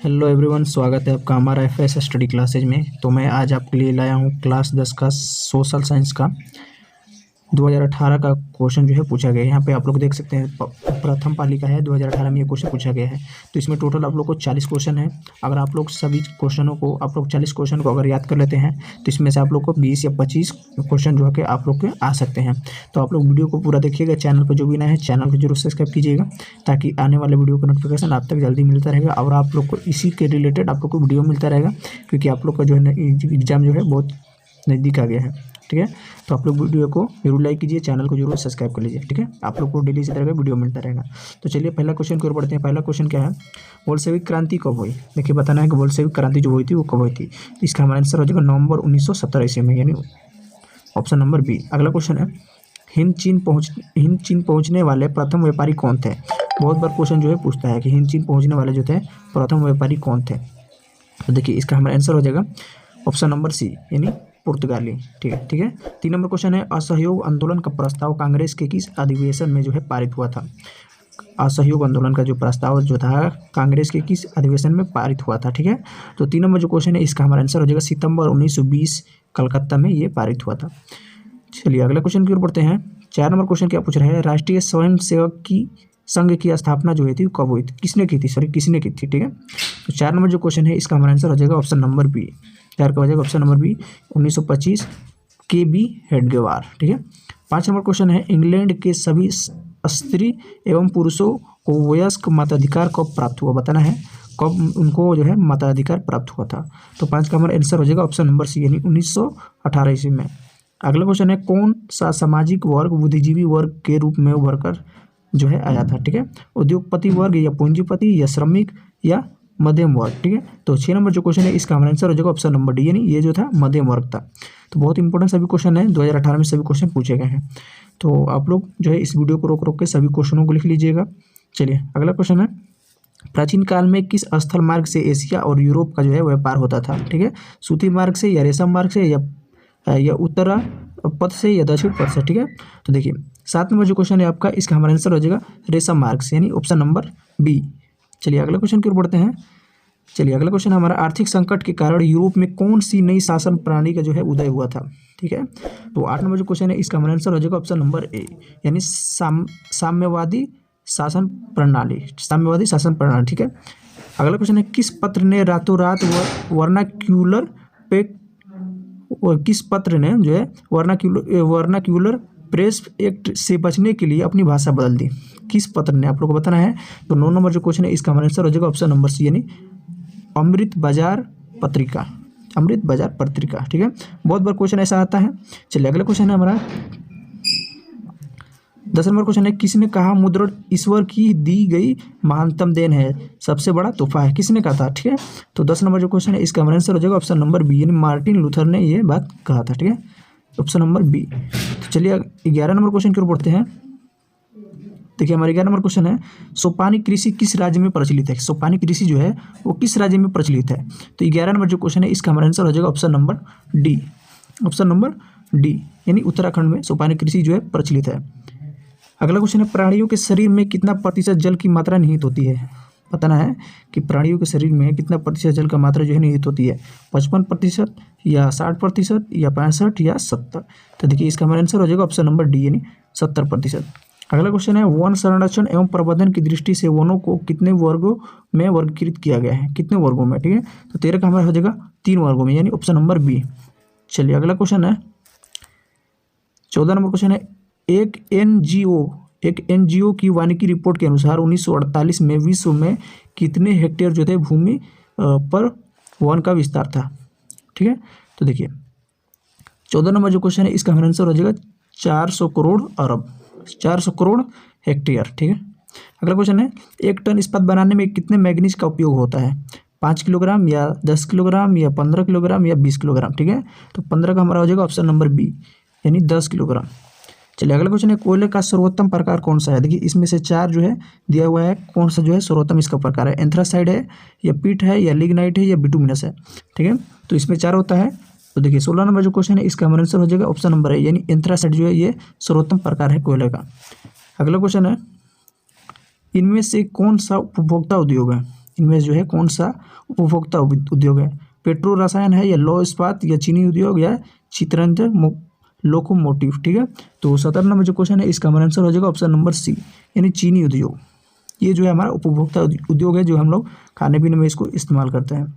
Hello everyone, स्वागत है आपका हमारा एफएस स्टडी क्लासेज में। तो मैं आज आपके लिए लाया हूँ क्लास 10 का सोशल साइंस का 2018 का क्वेश्चन जो है पूछा गया है। यहाँ पे आप लोग देख सकते हैं प्रथम पाली का है, 2018 में ये क्वेश्चन पूछा गया है। तो इसमें टोटल आप लोग को 40 क्वेश्चन है। अगर आप लोग सभी क्वेश्चनों को 40 क्वेश्चन को अगर याद कर लेते हैं तो इसमें से आप लोग को 20 या 25 क्वेश्चन जो है कि आप लोग के आ सकते हैं। तो आप लोग वीडियो को पूरा देखिएगा। चैनल पर जो भी नया है चैनल को जरूर सब्सक्राइब कीजिएगा ताकि आने वाले वीडियो का नोटिफिकेशन आप तक जल्दी मिलता रहेगा और आप लोग को इसी के रिलेटेड आप लोग को वीडियो मिलता रहेगा, क्योंकि आप लोग का जो है एग्जाम जो है बहुत नज़दीक आ गया है। ठीक है, तो आप लोग वीडियो को जरूर लाइक कीजिए, चैनल को जरूर सब्सक्राइब कर लीजिए। ठीक है, आप लोग को डेली इसी तरह का वीडियो मिलता रहेगा। तो चलिए पहला क्वेश्चन की ओर बढ़ते हैं। पहला क्वेश्चन क्या है, बोल्शेविक क्रांति कब हुई? देखिए बताना है कि बोल्शेविक क्रांति जो हुई थी वो कब हुई थी। तो इसका हमारा आंसर हो जाएगा नवंबर 1917 ईस्वी में, यानी ऑप्शन नंबर बी। अगला क्वेश्चन है, हिंद चीन पहुँचने वाले प्रथम व्यापारी कौन थे? बहुत बार क्वेश्चन जो है पूछता है कि हिंद चीन पहुँचने वाले जो थे प्रथम व्यापारी कौन थे। तो देखिए इसका हमारा आंसर हो जाएगा ऑप्शन नंबर सी, यानी पुर्तगाली। ठीक है। 3 नंबर क्वेश्चन है, असहयोग आंदोलन का प्रस्ताव कांग्रेस के किस अधिवेशन में जो है पारित हुआ था? असहयोग आंदोलन का जो प्रस्ताव जो था कांग्रेस के किस अधिवेशन में पारित हुआ था? ठीक है, तो 3 नंबर जो क्वेश्चन है इसका हमारा आंसर हो जाएगा सितंबर 1920 कलकत्ता में ये पारित हुआ था। चलिए अगला क्वेश्चन की ओर बढ़ते हैं। 4 नंबर क्वेश्चन क्या पूछ रहा है, राष्ट्रीय स्वयं सेवक की संघ की स्थापना जो हुई थी कब हुई थी? किसने की थी? ठीक है, तो 4 नंबर जो क्वेश्चन है इसका हमारा आंसर हो जाएगा ऑप्शन नंबर बी। 4 का हो जाएगा ऑप्शन नंबर बी, 1925 के बी हेडगेवार। ठीक है। 5 नंबर क्वेश्चन है, इंग्लैंड के सभी स्त्री एवं पुरुषों को वयस्क मताधिकार कब प्राप्त हुआ? बताना है कब उनको जो है मताधिकार प्राप्त हुआ था। तो 5 का हमारा आंसर हो जाएगा ऑप्शन नंबर सी, यानी 1918 ईस्वी में। अगला क्वेश्चन है, कौन सा सामाजिक वर्ग बुद्धिजीवी वर्ग के रूप में उभर कर जो है आया था? ठीक है, उद्योगपति वर्ग या पूंजीपति या श्रमिक या मध्यम वर्ग। ठीक है, तो 6 नंबर जो क्वेश्चन है इसका हमारा आंसर हो जाएगा ऑप्शन नंबर डी, यानी ये जो था मध्यम वर्ग था। तो बहुत इंपॉर्टेंट सभी क्वेश्चन है, 2018 में सभी क्वेश्चन पूछे गए हैं। तो आप लोग जो है इस वीडियो को रोक के सभी क्वेश्चनों को लिख लीजिएगा। चलिए अगला क्वेश्चन है, प्राचीन काल में किस स्थल मार्ग से एशिया और यूरोप का जो है व्यापार होता था? ठीक है, सूती मार्ग से या रेशम मार्ग से या उत्तरा पथ से या दक्षिण पथ से? ठीक है, तो देखिए 7 नंबर जो क्वेश्चन है आपका इसका हमारा आंसर हो जाएगा रेशम मार्ग से, यानी ऑप्शन नंबर बी। चलिए अगले क्वेश्चन की ओर बढ़ते हैं। चलिए अगला क्वेश्चन हमारा, आर्थिक संकट के कारण यूरोप में कौन सी नई शासन प्रणाली का जो है उदय हुआ था? ठीक है, तो 8 नंबर जो क्वेश्चन है इसका हमारा आंसर हो जाएगा ऑप्शन नंबर ए, यानी साम्यवादी शासन प्रणाली। ठीक है। अगला क्वेश्चन है, किस पत्र ने रातों रात वर्नाक्यूलर पे किस पत्र ने जो है वर्नाक्यूलर प्रेस एक्ट से बचने के लिए अपनी भाषा बदल दी? किस पत्र ने, आप लोग को बताना है। तो 9 नंबर जो क्वेश्चन है इसका हमारा आंसर हो जाएगा ऑप्शन नंबर सी, यानी अमृत बाजार पत्रिका। ठीक है, बहुत बार क्वेश्चन ऐसा आता है। चलिए अगला क्वेश्चन है हमारा 10 नंबर क्वेश्चन है, किसने कहा मुद्रण ईश्वर की दी गई महानतम देन है, सबसे बड़ा तोहफा है? किसने कहा था? ठीक है, तो 10 नंबर जो क्वेश्चन है इसका हमारा आंसर हो जाएगा ऑप्शन नंबर बी, यानी मार्टिन लूथर ने ये बात कहा था। ठीक है, ऑप्शन नंबर बी। तो चलिए 11 नंबर क्वेश्चन की ओर बढ़ते हैं। देखिए हमारा 11 नंबर क्वेश्चन है, सोपानी कृषि किस राज्य में प्रचलित है? सोपानी कृषि जो है वो किस राज्य में प्रचलित है? तो 11 नंबर जो क्वेश्चन है इसका हमारा आंसर हो जाएगा ऑप्शन नंबर डी, यानी उत्तराखंड में सोपानी कृषि जो है प्रचलित है। अगला क्वेश्चन है, प्राणियों के शरीर में कितना प्रतिशत जल की मात्रा निहित होती है? बताना है कि प्राणियों के शरीर में कितना प्रतिशत जल का मात्रा जो है निहित होती है, 55% या 60% या 65 या 70? तो देखिए इसका हमारा आंसर हो जाएगा ऑप्शन नंबर डी, यानी 70%। अगला क्वेश्चन है, वन संरक्षण एवं प्रबंधन की दृष्टि से वनों को कितने वर्गों में वर्गीकृत किया गया है? कितने वर्गों में? ठीक है, तो 13 का हमारा हो जाएगा 3 वर्गों में, यानी ऑप्शन नंबर बी। चलिए अगला क्वेश्चन है 14 नंबर क्वेश्चन है, एक एनजीओ की वानिकी रिपोर्ट के अनुसार 1948 में विश्व में कितने हेक्टेयर जो थे भूमि पर वन का विस्तार था? ठीक है, तो देखिए 14 नंबर जो क्वेश्चन है इसका हमारा आंसर हो जाएगा 400 करोड़ हेक्टेयर। ठीक है। अगला क्वेश्चन है, 1 टन इस्पात बनाने में कितने मैग्नीज का उपयोग होता है? 5 किलोग्राम या 10 किलोग्राम या 15 किलोग्राम या 20 किलोग्राम? ठीक है, तो 15 का हमारा हो जाएगा ऑप्शन नंबर बी, यानी 10 किलोग्राम। चलिए अगला क्वेश्चन है, कोयले का सर्वोत्तम प्रकार कौन सा है? देखिए इसमें से 4 जो है दिया हुआ है, कौन सा जो है सर्वोत्तम इसका प्रकार है? एंथ्रासाइड है या पीट है या लिग्नाइट है या बिटुमिनस है? ठीक है, तो इसमें 4 होता है। तो देखिए 16 नंबर जो क्वेश्चन है इसका हमारा आंसर हो जाएगा ऑप्शन नंबर है, यानी एंथ्रासाइड जो है ये सर्वोत्तम प्रकार है कोयले का। अगला क्वेश्चन है, इनमें से कौन सा उपभोक्ता उद्योग है? इनमें जो है कौन सा उपभोक्ता उद्योग है? पेट्रो रसायन है, या लौह इस्पात, या चीनी उद्योग, या चित्ररंजन लोकोमोटिव। ठीक है, तो 17 नंबर जो क्वेश्चन है इसका हमारा आंसर हो जाएगा ऑप्शन नंबर सी, यानी चीनी उद्योग। ये जो है हमारा उपभोक्ता उद्योग है, जो हम लोग खाने पीने में इसको इस्तेमाल करते हैं।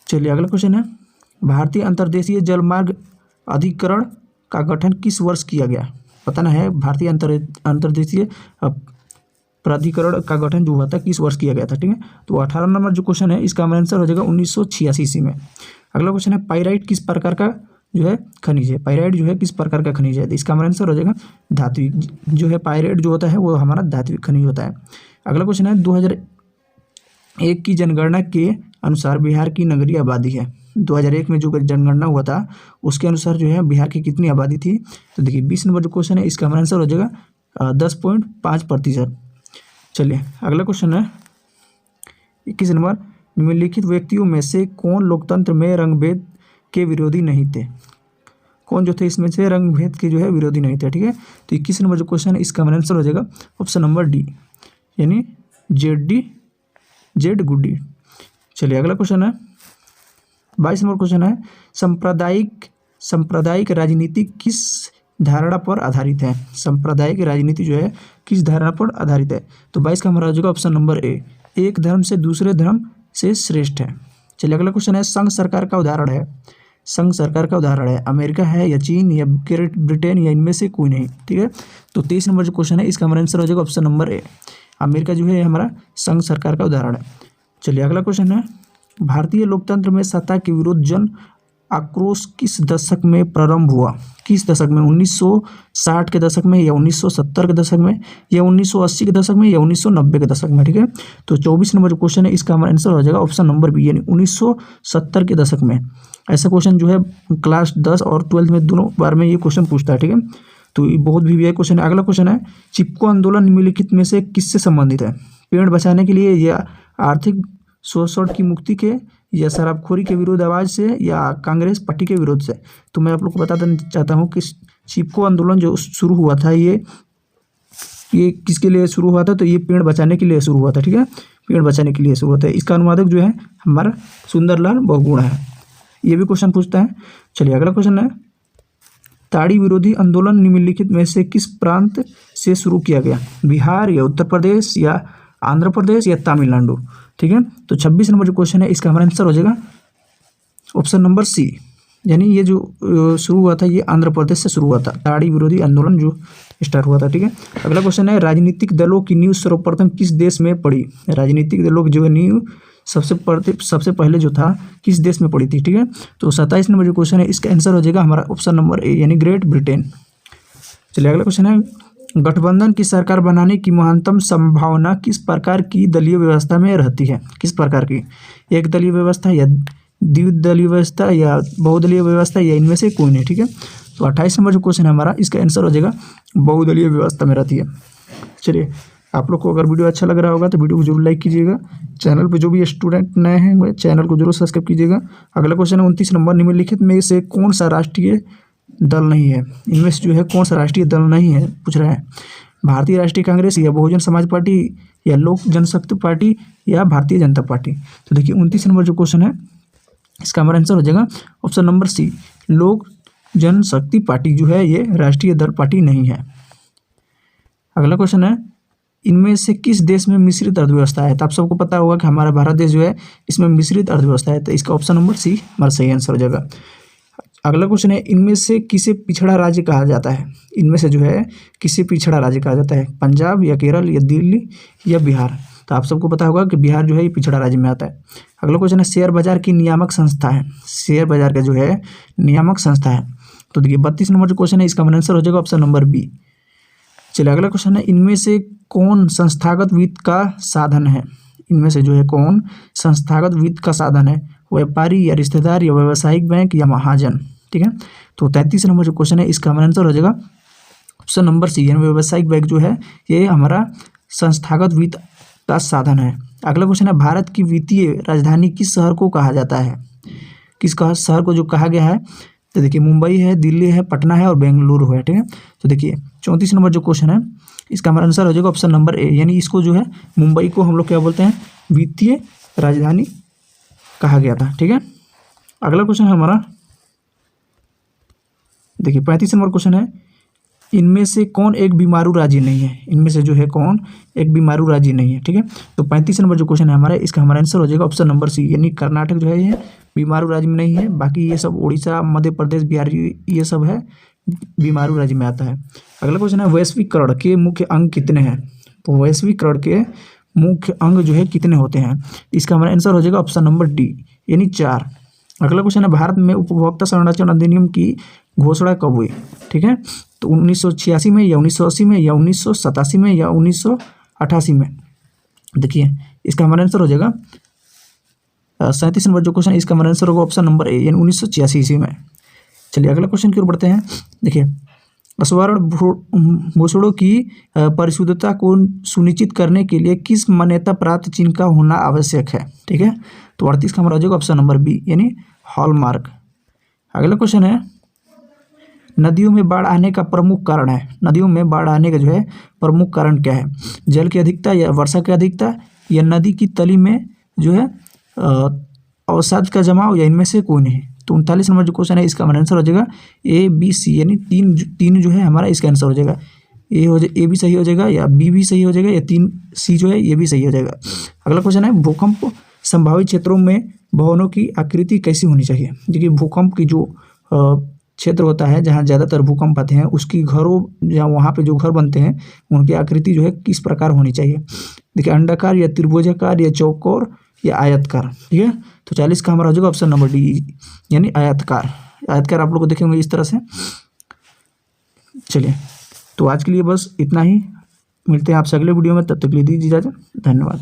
चलिए अगला क्वेश्चन है, भारतीय अंतर्देशीय जलमार्ग अधिकरण का गठन किस वर्ष किया गया? बताना है भारतीय अंतर्देशीय प्राधिकरण का गठन जो हुआ था किस वर्ष किया गया था। ठीक है, तो 18 नंबर जो क्वेश्चन है इसका हमारा आंसर हो जाएगा 1986 ईस्वी में। अगला क्वेश्चन है, पाइराइट किस प्रकार का जो है खनिज है? पाइराइट जो है किस प्रकार का खनिज है? तो इसका हमारा आंसर हो जाएगा धात्विक। जो है पाइराइट जो होता है वो हमारा धात्विक खनिज होता है। अगला क्वेश्चन है, 2001 की जनगणना के अनुसार बिहार की नगरीय आबादी है। 2001 में जो जनगणना हुआ था उसके अनुसार जो है बिहार की कितनी आबादी थी? तो देखिए 20 नंबर जो क्वेश्चन है इसका हमारा आंसर हो जाएगा 10.5%। चलिए अगला क्वेश्चन है 21 नंबर, निम्नलिखित व्यक्तियों में से कौन लोकतंत्र में रंगभेद के विरोधी नहीं थे? कौन जो थे इसमें से रंगभेद के जो है विरोधी नहीं थे? ठीक है, तो 21 नंबर जो क्वेश्चन है इसका हमारा आंसर हो जाएगा ऑप्शन नंबर डी, यानी जेड गुड्डी। चलिए अगला क्वेश्चन है 22 नंबर क्वेश्चन है, सांप्रदायिक राजनीति किस धारणा पर आधारित है? सांप्रदायिक राजनीति जो है किस धारणा पर आधारित है? तो 22 का हमारा हो जाएगा ऑप्शन नंबर ए, एक धर्म से दूसरे धर्म से श्रेष्ठ है। चलिए अगला क्वेश्चन है, संघ सरकार का उदाहरण है। संघ सरकार का उदाहरण है अमेरिका है, या चीन, या ग्रेट ब्रिटेन, या इनमें से कोई नहीं। ठीक है, तो 23 नंबर जो क्वेश्चन है इसका हमारा आंसर हो जाएगा ऑप्शन नंबर ए, अमेरिका जो है हमारा संघ सरकार का उदाहरण है। चलिए अगला क्वेश्चन है, भारतीय लोकतंत्र में सत्ता के विरुद्ध जन आक्रोश किस दशक में प्रारंभ हुआ? किस दशक में? 1960 के दशक में, या 1970 के दशक में, या 1980 के दशक में, या 1990 के दशक में? ठीक है, तो 24 नंबर जो क्वेश्चन है इसका हमारा आंसर हो जाएगा ऑप्शन नंबर बी, यानी 1970 के दशक में। ऐसा क्वेश्चन जो है क्लास 10 और 12 में दोनों बार में ये क्वेश्चन पूछता है। ठीक है, तो ये बहुत भी क्वेश्चन है। अगला क्वेश्चन है, चिपको आंदोलन निम्नलिखित में से किससे संबंधित है? पेड़ बचाने के लिए, या आर्थिक शोषण की मुक्ति के, या शराबखोरी के विरोध आवाज से, या कांग्रेस पार्टी के विरोध से? तो मैं आप लोग को बता देना चाहता हूँ कि चिपको आंदोलन जो शुरू हुआ था ये किसके लिए शुरू हुआ था? तो ये पेड़ बचाने के लिए शुरू हुआ था। ठीक है, पेड़ बचाने के लिए शुरू होता है। इसका अनुवादक जो है हमारा सुंदरलाल बहुगुण है। ये भी क्वेश्चन पूछता है। चलिए अगला क्वेश्चन है, ताड़ी विरोधी आंदोलन निम्नलिखित में से किस प्रांत से शुरू किया गया? बिहार, या उत्तर प्रदेश, या आंध्र प्रदेश, या तमिलनाडु? ठीक है, तो 26 नंबर जो क्वेश्चन है इसका हमारा आंसर हो जाएगा ऑप्शन नंबर सी, यानी ये जो शुरू हुआ था ये आंध्र प्रदेश से शुरू हुआ था, ताड़ी विरोधी आंदोलन जो स्टार्ट हुआ था। ठीक है, अगला क्वेश्चन है, राजनीतिक दलों की न्यूज़ सर्वप्रथम किस देश में पड़ी? राजनीतिक दलों की जो है न्यूज़ सबसे पहले जो था किस देश में पड़ी थी? ठीक है, तो 27 नंबर जो क्वेश्चन है इसका आंसर हो जाएगा हमारा ऑप्शन नंबर ए, यानी ग्रेट ब्रिटेन। चलिए अगला क्वेश्चन है, गठबंधन की सरकार बनाने की महत्तम संभावना किस प्रकार की दलीय व्यवस्था में रहती है? किस प्रकार की? एक दलीय व्यवस्था, या द्विदलीय व्यवस्था, या बहुदलीय व्यवस्था, या इनमें से कोई नहीं। ठीक है, तो 28 नंबर जो क्वेश्चन है हमारा इसका आंसर हो जाएगा बहुदलीय व्यवस्था में रहती है। चलिए आप लोग को अगर वीडियो अच्छा लग रहा होगा तो वीडियो को जरूर लाइक कीजिएगा। चैनल पर जो भी स्टूडेंट नए हैं चैनल को जरूर सब्सक्राइब कीजिएगा। अगला क्वेश्चन है 29 नंबर, निम्नलिखित में से कौन सा राष्ट्रीय दल नहीं है? इनमें से जो है कौन सा राष्ट्रीय दल नहीं है पूछ रहा है? भारतीय राष्ट्रीय कांग्रेस, या बहुजन समाज पार्टी, या लोक जनशक्ति पार्टी, या भारतीय जनता पार्टी? तो देखिए 29 नंबर जो क्वेश्चन है इसका हमारा आंसर हो जाएगा ऑप्शन नंबर सी, लोक जनशक्ति पार्टी जो है ये राष्ट्रीय दल पार्टी नहीं है। अगला क्वेश्चन है, इनमें से किस देश में मिश्रित अर्थव्यवस्था है? तो आप सबको पता होगा कि हमारा भारत देश जो है इसमें मिश्रित अर्थव्यवस्था है, तो इसका ऑप्शन नंबर सी हमारा सही आंसर हो जाएगा। अगला क्वेश्चन है, इनमें से किसे पिछड़ा राज्य कहा जाता है? इनमें से जो है किसे पिछड़ा राज्य कहा जाता है? पंजाब, या केरल, या दिल्ली, या बिहार? तो आप सबको पता होगा कि बिहार जो है ये पिछड़ा राज्य में आता है। अगला क्वेश्चन है, शेयर बाजार की नियामक संस्था है? शेयर बाजार का जो है नियामक संस्था है। तो देखिए 32 नंबर जो क्वेश्चन है इसका आंसर हो जाएगा ऑप्शन नंबर बी। चलिए अगला क्वेश्चन है, इनमें से कौन संस्थागत वित्त का साधन है? इनमें से जो है कौन संस्थागत वित्त का साधन है? व्यापारी, या रिश्तेदार, या व्यावसायिक बैंक, या महाजन? ठीक है, तो 33 नंबर जो क्वेश्चन है इसका हमारा आंसर हो जाएगा ऑप्शन नंबर सी, यानी व्यावसायिक बैंक जो है ये हमारा संस्थागत वित्त का साधन है। अगला क्वेश्चन है, भारत की वित्तीय राजधानी किस शहर को कहा जाता है? किस शहर को जो कहा गया है? तो देखिए मुंबई है, दिल्ली है, पटना है, और बेंगलुरु है। ठीक है, तो देखिए 34 नंबर जो क्वेश्चन है इसका हमारा आंसर हो जाएगा ऑप्शन नंबर ए, यानी इसको जो है मुंबई को हम लोग क्या बोलते हैं? वित्तीय राजधानी कहा गया था। ठीक है, अगला क्वेश्चन है हमारा, देखिए 35 नंबर क्वेश्चन है, इनमें से कौन एक बीमारू राज्य नहीं है? इनमें से जो है कौन एक बीमारू राज्य नहीं है? ठीक है, तो 35 नंबर जो क्वेश्चन है हमारा, इसका हमारा आंसर हो जाएगा ऑप्शन नंबर सी, यानी कर्नाटक जो है ये बीमारू राज्य में नहीं है। बाकी ये सब उड़ीसा, मध्य प्रदेश, बिहार, ये सब है बीमारू राज्य में आता है। अगला क्वेश्चन है, वैश्वीकरण के मुख्य अंग कितने हैं? तो वैश्वीकरण के मुख्य अंग जो है कितने होते हैं? इसका हमारा आंसर हो जाएगा ऑप्शन नंबर डी, यानी 4। अगला क्वेश्चन है, भारत में उपभोक्ता संरक्षण अधिनियम की घोषणा कब हुई? ठीक है, तो 1986 में या 1980 में या 1987 में या 1988 में? देखिए इसका हमारा आंसर हो जाएगा 37 नंबर जो क्वेश्चन है, इसका हमारा आंसर होगा ऑप्शन नंबर ए, यानी 1986 ईस्वी में। चलिए अगला क्वेश्चन की ओर बढ़ते हैं। देखिए, स्वर्ण भूषणों की परिशुद्धता को सुनिश्चित करने के लिए किस मान्यता प्राप्त चिन्ह का होना आवश्यक है? ठीक है, तो 38 का हमारा हो जाएगा ऑप्शन नंबर बी, यानी हॉलमार्क। अगला क्वेश्चन है, नदियों में बाढ़ आने का प्रमुख कारण है? नदियों में बाढ़ आने का जो है प्रमुख कारण क्या है? जल की अधिकता या वर्षा की अधिकता या नदी की तली में जो है अवसाद का जमाव या इनमें से कोई नहीं? तो 39 नंबर जो क्वेश्चन है, इसका हमारा आंसर हो जाएगा ए बी सी, यानी तीन जो है हमारा इसका आंसर हो जाएगा। ए भी सही हो जाएगा, या बी भी सही हो जाएगा, या 3 सी जो है ये भी सही हो जाएगा। अगला क्वेश्चन है, भूकंप संभावित क्षेत्रों में भवनों की आकृति कैसी होनी चाहिए? देखिए भूकंप की जो क्षेत्र होता है जहाँ ज़्यादातर भूकंप आते हैं, उसकी घरों या वहाँ पे जो घर बनते हैं उनकी आकृति जो है किस प्रकार होनी चाहिए? देखिए अंडाकार या त्रिभुजाकार या चौकोर या आयतकार। ठीक है, तो 40 का हमारा हो जाएगा ऑप्शन नंबर डी, यानी आयतकार। आयतकार आप लोग को देखेंगे इस तरह से। चलिए, तो आज के लिए बस इतना ही, मिलते हैं आपसे अगले वीडियो में, तब तक के लिए दीजिए इजाज़त, धन्यवाद।